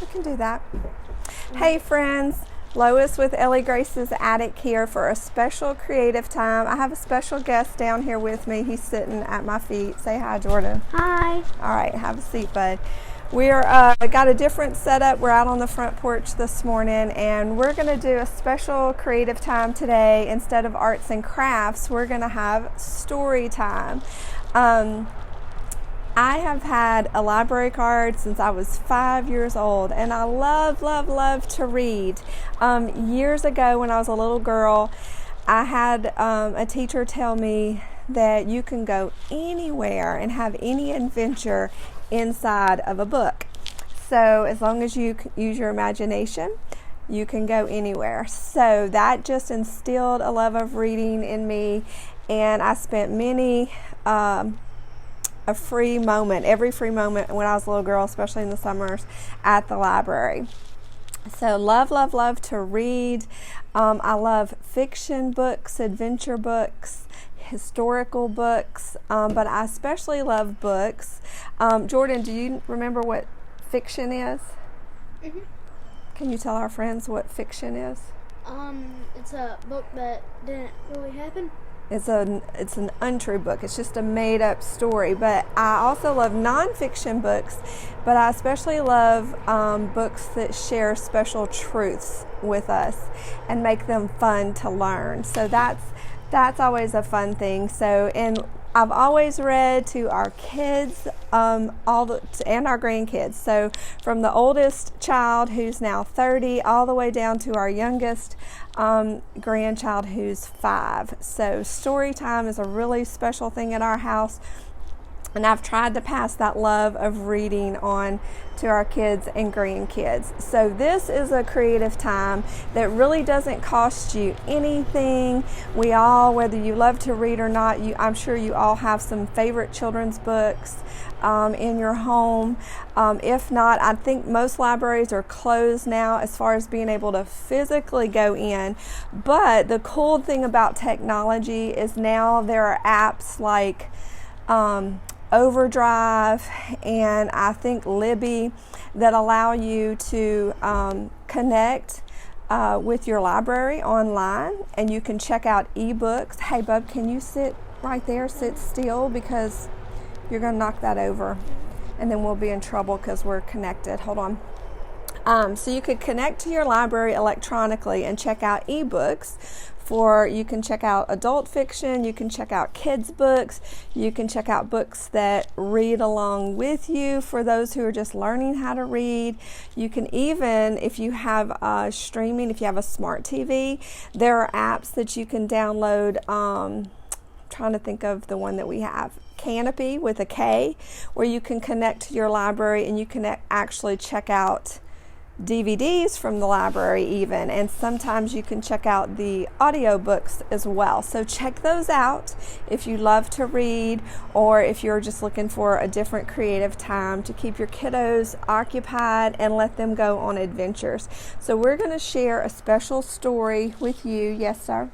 We can do that. Hey friends, Lois with Ellie Grace's Attic here for a special creative time. I have a special guest down here with me. He's sitting at my feet. Say hi, Jordan. Hi. All right, have a seat, bud. We're got a different setup. We're out on the front porch this morning, and we're going to do a special creative time today. Instead of arts and crafts, we're going to have story time. I have had a library card since I was 5 years old, and I love to read. Years ago when I was a little girl, I had a teacher tell me that you can go anywhere and have any adventure inside of a book. So as long as you use your imagination, you can go anywhere. So that just instilled a love of reading in me, and I spent every free moment when I was a little girl, especially in the summers, at the library. So love to read. I love fiction books, adventure books, historical books, but I especially love books. Jordan, do you remember what fiction is? Mm-hmm. Can you tell our friends what fiction is? It's a book that didn't really happen. It's an untrue book. It's just a made-up story. But I also love nonfiction books, but I especially love books that share special truths with us and make them fun to learn. So that's always a fun thing. So, and I've always read to our kids and our grandkids. So from the oldest child, who's now 30, all the way down to our youngest grandchild, who's 5. So story time is a really special thing at our house. And I've tried to pass that love of reading on to our kids and grandkids. So this is a creative time that really doesn't cost you anything. We all, whether you love to read or not, I'm sure you all have some favorite children's books in your home. If not, I think most libraries are closed now as far as being able to physically go in. But the cool thing about technology is now there are apps like Overdrive and I think Libby that allow you to connect with your library online, and you can check out ebooks. Hey bub, can you sit right there, sit still, because you're going to knock that over and then we'll be in trouble because we're connected. Hold on. So you could connect to your library electronically and check out ebooks. You can check out adult fiction, you can check out kids books, you can check out books that read along with you for those who are just learning how to read. You can even, if you have streaming, if you have a smart TV, there are apps that you can download. Trying to think of the one that we have, Canopy with a K, where you can connect to your library and you can actually check out DVDs from the library even, and sometimes you can check out the audiobooks as well. So check those out if you love to read, or if you're just looking for a different creative time to keep your kiddos occupied and let them go on adventures. So we're going to share a special story with you. Yes, sir?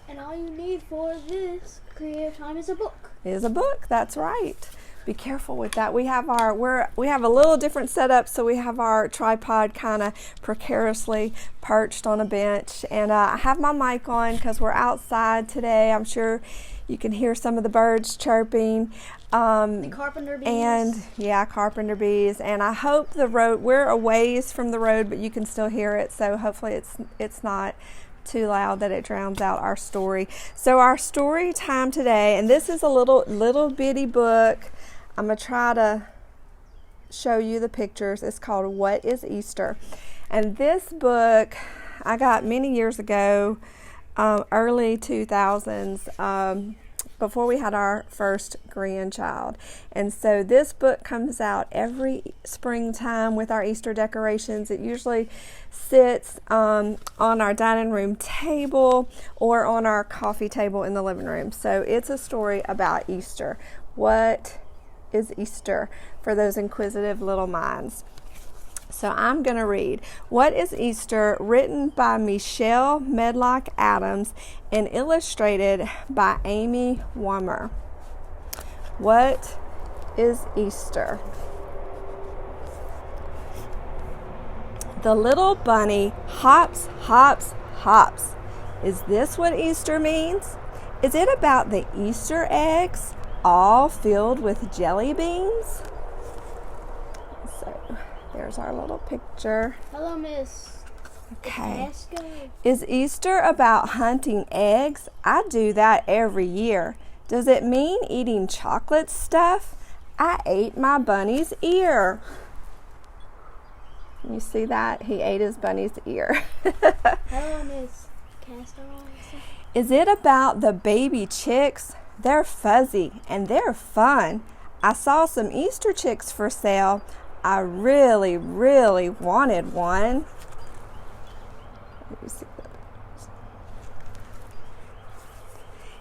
And all you need for this creative time is a book. Is a book, that's right. Be careful with that. We have a little different setup, so we have our tripod kind of precariously perched on a bench, and I have my mic on because we're outside today. I'm sure you can hear some of the birds chirping. The carpenter bees. Carpenter bees. And I hope we're a ways from the road, but you can still hear it. So hopefully it's not too loud that it drowns out our story. So our story time today, and this is a little bitty book. I'm going to try to show you the pictures. It's called What is Easter? And this book I got many years ago, early 2000s, before we had our first grandchild. And so this book comes out every springtime with our Easter decorations. It usually sits on our dining room table or on our coffee table in the living room. So it's a story about Easter. What is Easter, for those inquisitive little minds? So I'm going to read What is Easter, written by Michelle Medlock Adams and illustrated by Amy Wummer. What is Easter? The little bunny hops, hops, hops. Is this what Easter means? Is it about the Easter eggs all filled with jelly beans? So there's our little picture. Hello, Miss. Okay. Is Easter about hunting eggs? I do that every year. Does it mean eating chocolate stuff? I ate my bunny's ear. You see that? He ate his bunny's ear. Hello, Miss Castaway. Is it about the baby chicks? They're fuzzy and they're fun. I saw some Easter chicks for sale. I really, really wanted one. Let me see.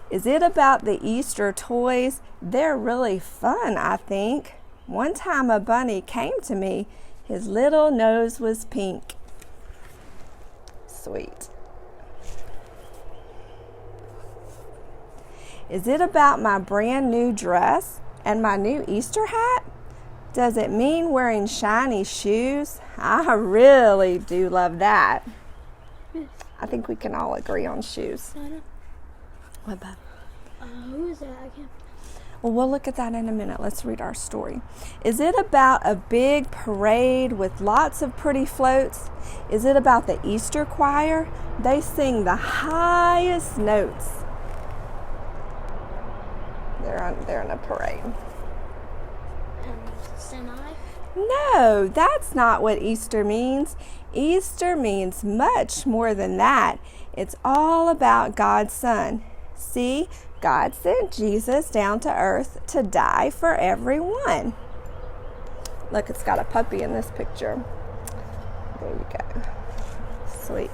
Is it about the Easter toys? They're really fun, I think. One time a bunny came to me. His little nose was pink. Sweet. Is it about my brand new dress and my new Easter hat? Does it mean wearing shiny shoes? I really do love that. I think we can all agree on shoes. What about? Who is that? I can't. Well, we'll look at that in a minute. Let's read our story. Is it about a big parade with lots of pretty floats? Is it about the Easter choir? They sing the highest notes. They're in a parade. Sinai? No, that's not what Easter means. Easter means much more than that. It's all about God's Son. See, God sent Jesus down to earth to die for everyone. Look, it's got a puppy in this picture. There you go. Sweet.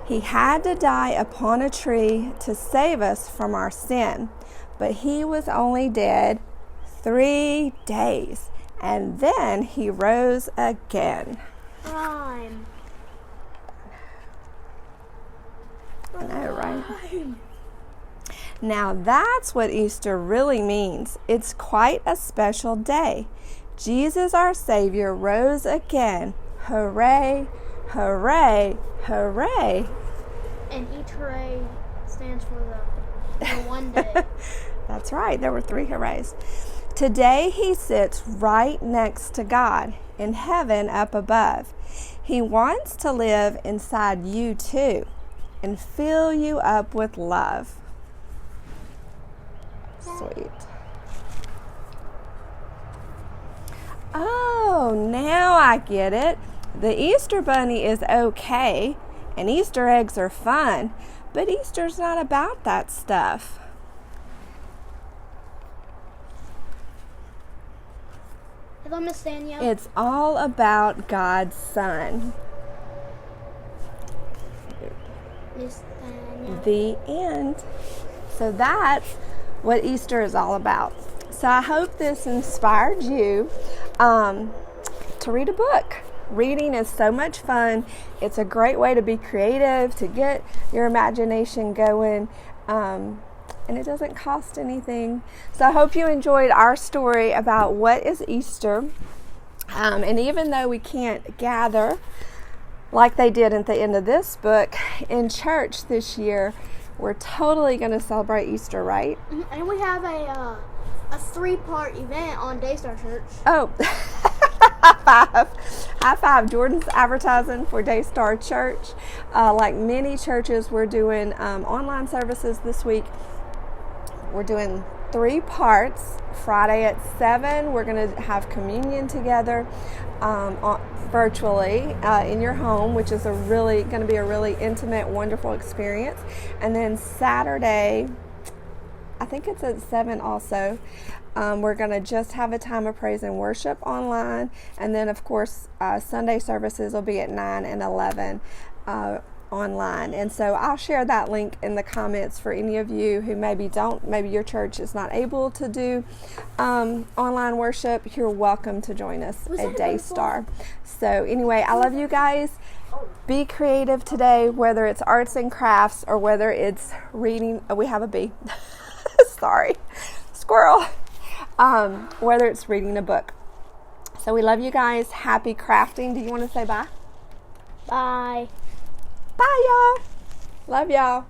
He had to die upon a tree to save us from our sin, but he was only dead 3 days, and then he rose again. Rhyme. I know, right? Now that's what Easter really means. It's quite a special day. Jesus, our Savior, rose again. Hooray, hooray, hooray. And each hooray stands for the one day. That's right. There were 3 hoorays. Today he sits right next to God in heaven up above. He wants to live inside you too and fill you up with love. Sweet. Oh, now I get it. The Easter bunny is okay, and Easter eggs are fun, but Easter's not about that stuff. Hello, Miss Danielle. It's all about God's Son. Miss Danielle. The end. So that's what Easter is all about. So I hope this inspired you to read a book. Reading is so much fun. It's a great way to be creative, to get your imagination going, and it doesn't cost anything. So I hope you enjoyed our story about what is Easter. And even though we can't gather like they did at the end of this book in church this year, we're totally going to celebrate Easter, right? And we have a 3-part event on Daystar Church. Oh, high five. High five. Jordan's advertising for Daystar Church. Like many churches, we're doing online services this week. We're doing 3 parts. Friday at 7, we're going to have communion together virtually in your home, which is going to be a really intimate, wonderful experience. And then Saturday, I think it's at 7 also. We're going to just have a time of praise and worship online. And then, of course, Sunday services will be at 9 and 11 online. And so I'll share that link in the comments for any of you who maybe your church is not able to do online worship. You're welcome to join us at Daystar. So anyway, I love you guys. Be creative today, whether it's arts and crafts or whether it's reading. Oh, we have a bee. Sorry, squirrel. Whether it's reading a book. So we love you guys. Happy crafting. Do you want to say bye? Bye. Bye, y'all. Love y'all.